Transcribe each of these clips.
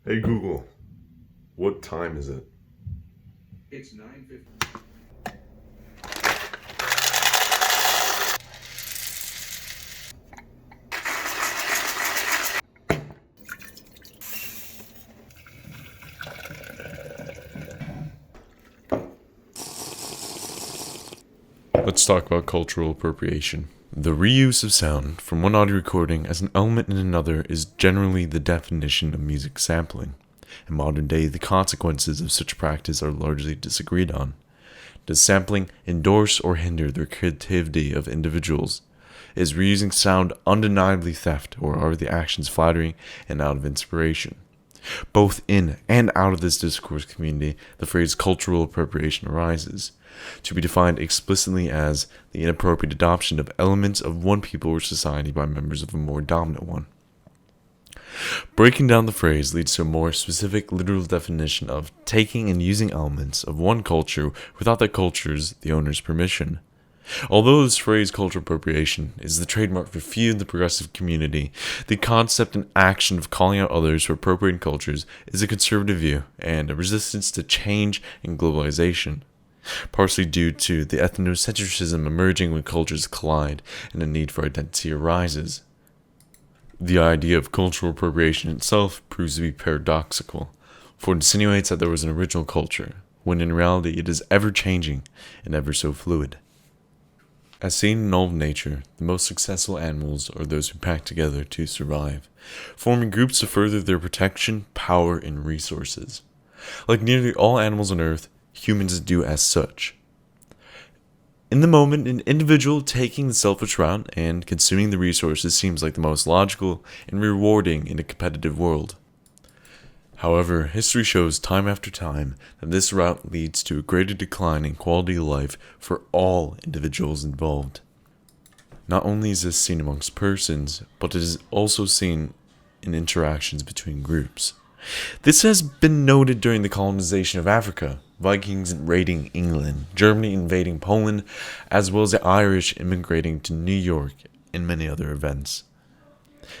Hey Google, what time is it? It's 9:50. Let's talk about cultural appropriation. The reuse of sound from one audio recording as an element in another is generally the definition of music sampling. In modern day, the consequences of such practice are largely disagreed on. Does sampling endorse or hinder the creativity of individuals? Is reusing sound undeniably theft, or are the actions flattering and out of inspiration? Both in and out of this discourse community, the phrase cultural appropriation arises, to be defined explicitly as the inappropriate adoption of elements of one people or society by members of a more dominant one. Breaking down the phrase leads to a more specific literal definition of taking and using elements of one culture without that culture's, the owner's permission. Although this phrase cultural appropriation is the trademark for few in the progressive community, the concept and action of calling out others for appropriating cultures is a conservative view and a resistance to change and globalization, partially due to the ethnocentrism emerging when cultures collide and a need for identity arises. The idea of cultural appropriation itself proves to be paradoxical, for it insinuates that there was an original culture, when in reality it is ever changing and ever so fluid. As seen in all of nature, the most successful animals are those who pack together to survive, forming groups to further their protection, power, and resources. Like nearly all animals on Earth, humans do as such. In the moment, an individual taking the selfish route and consuming the resources seems like the most logical and rewarding in a competitive world. However, history shows time after time that this route leads to a greater decline in quality of life for all individuals involved. Not only is this seen amongst persons, but it is also seen in interactions between groups. This has been noted during the colonization of Africa, Vikings raiding England, Germany invading Poland, as well as the Irish immigrating to New York, and many other events.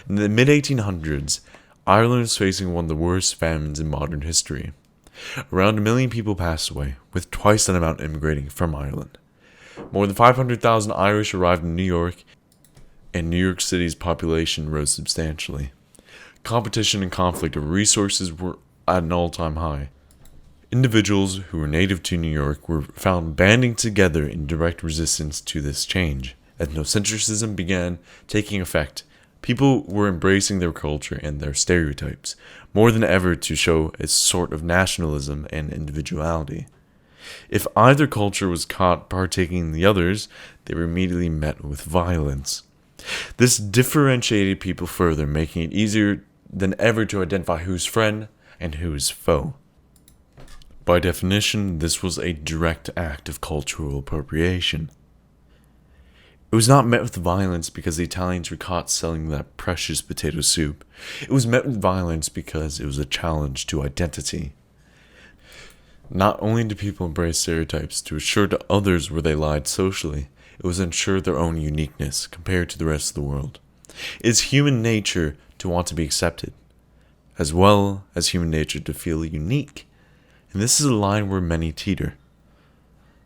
In the mid-1800s, Ireland was facing one of the worst famines in modern history. Around 1 million people passed away, with twice that amount immigrating from Ireland. More than 500,000 Irish arrived in New York, and New York City's population rose substantially. Competition and conflict over resources were at an all-time high. Individuals who were native to New York were found banding together in direct resistance to this change. Ethnocentrism began taking effect. People were embracing their culture and their stereotypes, more than ever to show a sort of nationalism and individuality. If either culture was caught partaking in the others, they were immediately met with violence. This differentiated people further, making it easier than ever to identify who's friend and who's foe. By definition, this was a direct act of cultural appropriation. It was not met with violence because the Italians were caught selling that precious potato soup. It was met with violence because it was a challenge to identity. Not only did people embrace stereotypes to assure to others where they lied socially, it was to ensure their own uniqueness compared to the rest of the world. It is human nature to want to be accepted, as well as human nature to feel unique. And this is a line where many teeter.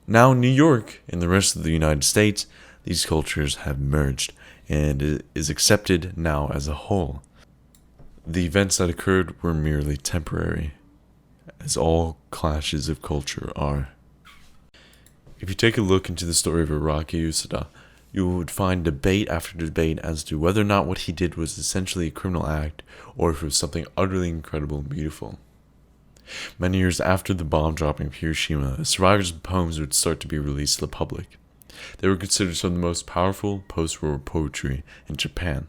Now, New York and the rest of the United States, these cultures have merged, and it is accepted now as a whole. The events that occurred were merely temporary, as all clashes of culture are. If you take a look into the story of Hiroki Usuda, you would find debate after debate as to whether or not what he did was essentially a criminal act, or if it was something utterly incredible and beautiful. Many years after the bomb dropping of Hiroshima, the survivors' poems would start to be released to the public. They were considered some of the most powerful post-war poetry in Japan.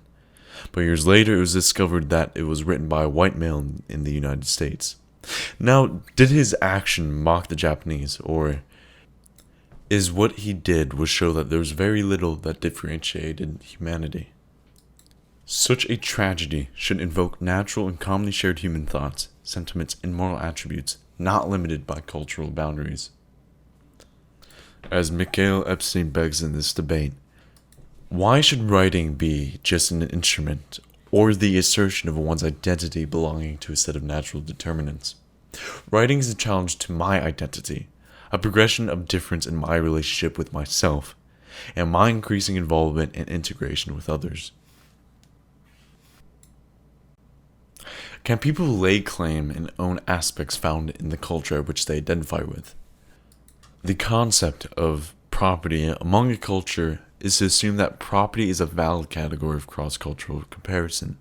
But years later, it was discovered that it was written by a white male in the United States. Now, did his action mock the Japanese, or is what he did was show that there was very little that differentiated humanity? Such a tragedy should invoke natural and commonly shared human thoughts, sentiments, and moral attributes, not limited by cultural boundaries. As Mikhail Epstein begs in this debate, why should writing be just an instrument or the assertion of one's identity belonging to a set of natural determinants. Writing is a challenge to my identity, a progression of difference in my relationship with myself, and my increasing involvement and integration with others. Can people lay claim and own aspects found in the culture which they identify with? The concept of property among a culture is to assume that property is a valid category of cross-cultural comparison.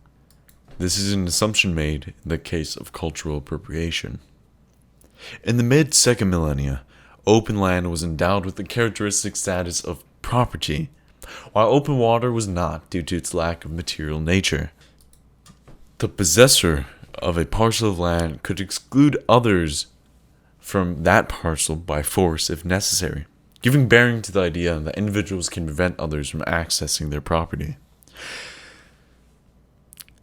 This is an assumption made in the case of cultural appropriation. In the mid-second millennia, open land was endowed with the characteristic status of property, while open water was not due to its lack of material nature. The possessor of a parcel of land could exclude others from that parcel by force if necessary, giving bearing to the idea that individuals can prevent others from accessing their property.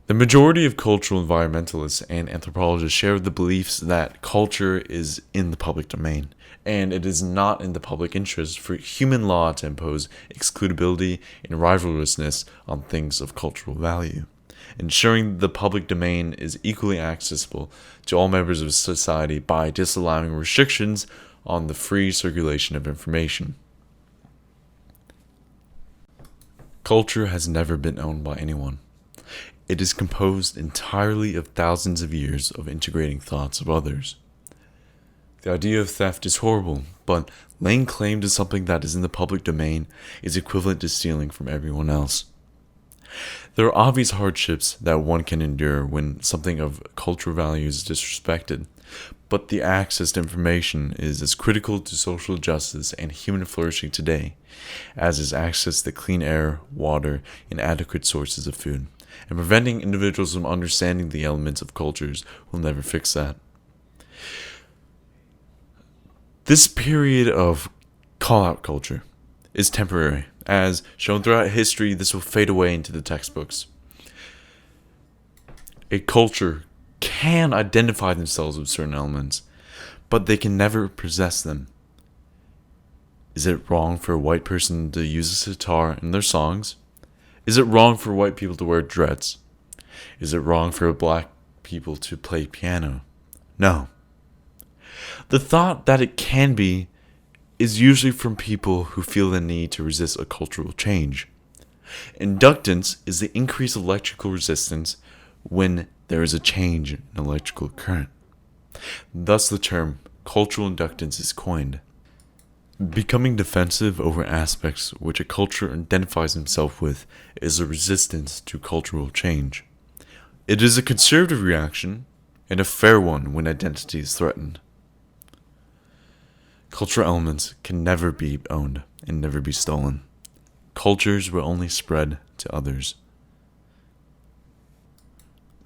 The majority of cultural environmentalists and anthropologists share the beliefs that culture is in the public domain, and it is not in the public interest for human law to impose excludability and rivalrousness on things of cultural value, ensuring the public domain is equally accessible to all members of society by disallowing restrictions on the free circulation of information. Culture has never been owned by anyone. It is composed entirely of thousands of years of integrating thoughts of others. The idea of theft is horrible, but laying claim to something that is in the public domain is equivalent to stealing from everyone else. There are obvious hardships that one can endure when something of cultural value is disrespected, but the access to information is as critical to social justice and human flourishing today as is access to clean air, water, and adequate sources of food. And preventing individuals from understanding the elements of cultures will never fix that. This period of call-out culture is temporary. As shown throughout history, this will fade away into the textbooks. A culture can identify themselves with certain elements, but they can never possess them. Is it wrong for a white person to use a sitar in their songs? Is it wrong for white people to wear dreads? Is it wrong for black people to play piano? No. The thought that it can be is usually from people who feel the need to resist a cultural change. Inductance is the increase of electrical resistance when there is a change in electrical current. Thus the term cultural inductance is coined. Becoming defensive over aspects which a culture identifies itself with is a resistance to cultural change. It is a conservative reaction and a fair one when identity is threatened. Cultural elements can never be owned and never be stolen. Cultures will only spread to others.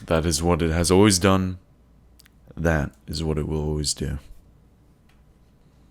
That is what it has always done. That is what it will always do.